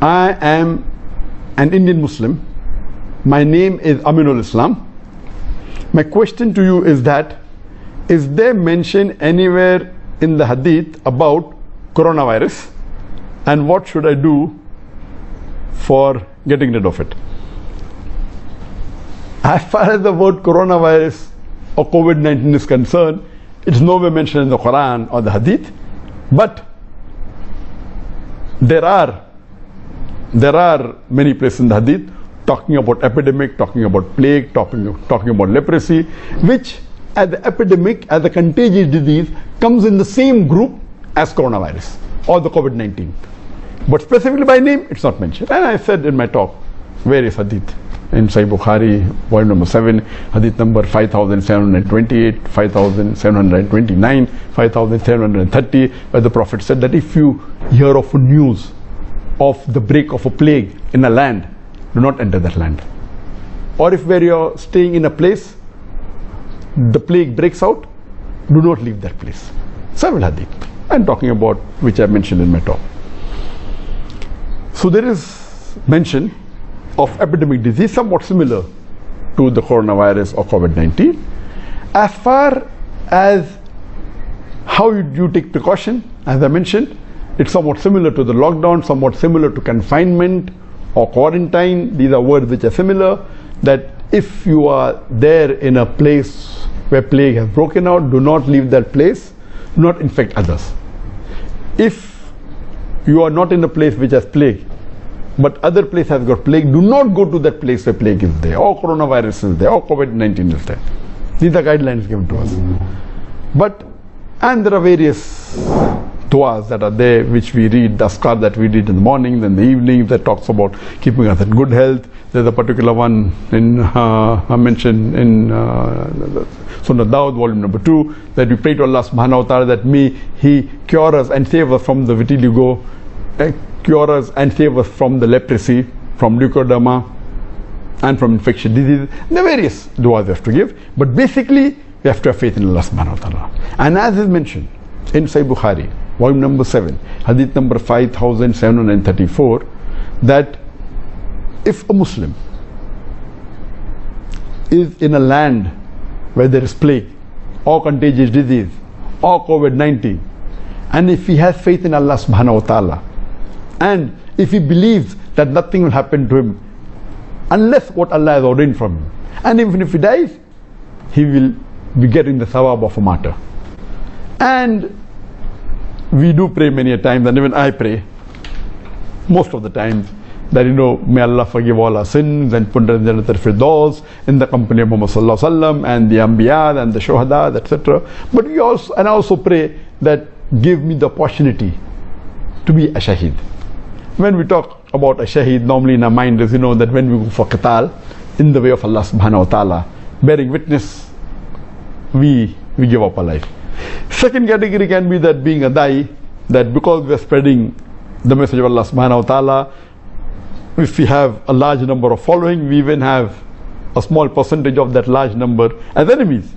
I am an Indian Muslim. My name is Aminul Islam. My question to you is that, is there mention anywhere in the hadith about coronavirus, and what should I do for getting rid of it? As far as the word coronavirus or COVID-19 is concerned, it's nowhere mentioned in the Quran or the hadith, but there are many places in the hadith talking about epidemic, talking about plague, talking about leprosy, which as the epidemic, as a contagious disease, comes in the same group as coronavirus or the COVID-19. But specifically by name, it's not mentioned. And I said in my talk, various hadith in Sahih Bukhari, volume number 7, hadith number 5728, 5729, 5730, where the Prophet said that if you hear of news of the break of a plague in a land, do not enter that land. Or if where you're staying in a place, the plague breaks out, do not leave that place. Several hadith I'm talking about, which I mentioned in my talk. So there is mention of epidemic disease somewhat similar to the coronavirus or COVID-19. As far as how you take precaution, as I mentioned, it's somewhat similar to the lockdown, somewhat similar to confinement or quarantine. These are words which are similar, that if you are there in a place where plague has broken out, do not leave that place, do not infect others. If you are not in a place which has plague, but other place has got plague, do not go to that place where plague is there, or coronavirus is there, or COVID-19 is there. These are guidelines given to us. And there are various du'as that are there, which we read, the askar that we read in the morning, then the evening, that talks about keeping us in good health. There's a particular one I mentioned in Sunnah Dawud, volume number 2, that we pray to Allah subhanahu wa ta'ala that may He cure us and save us from the vitiligo, cure us and save us from the leprosy, from leukoderma, and from infectious diseases. There are various du'as we have to give, but basically we have to have faith in Allah subhanahu wa ta'ala. And as is mentioned in Sahih Bukhari, volume number 7, hadith number 5734, that if a Muslim is in a land where there is plague or contagious disease or COVID-19, and if he has faith in Allah subhanahu wa ta'ala, and if he believes that nothing will happen to him unless what Allah has ordained from him, and even if he dies, he will be getting the thawab of a martyr. And we do pray many a time, and even I pray most of the times, that may Allah forgive all our sins and put us in Jannatul Firdaus in the company of Muhammad sallallahu alaihi wasallam and the Anbiya and the Shuhada, etc. But I also pray that give me the opportunity to be a shaheed. When we talk about a shaheed, normally in our mind is that when we go for qital in the way of Allah subhanahu wa ta'ala, bearing witness, we give up our life. Second category can be that being a da'i, that because we are spreading the message of Allah subhanahu wa ta'ala, if we have a large number of following, we even have a small percentage of that large number as enemies.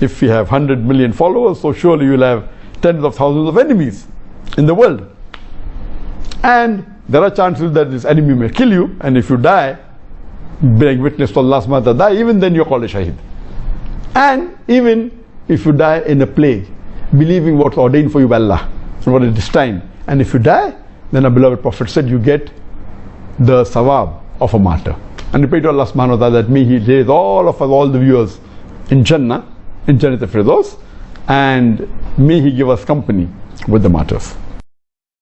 If we have 100 million followers, so surely you will have tens of thousands of enemies in the world. And there are chances that this enemy may kill you, and if you die, bearing witness to Allah subhanahu wa ta'ala, even then you are called a shaheed. And even if you die in a plague, believing what's ordained for you by Allah, so what is destined, and if you die, then our beloved Prophet said you get the sawab of a martyr. And we pray to Allah subhanahu wa ta'ala that may He raise all of us, all the viewers in Jannah, in Jannatul Firdaus, and may He give us company with the martyrs.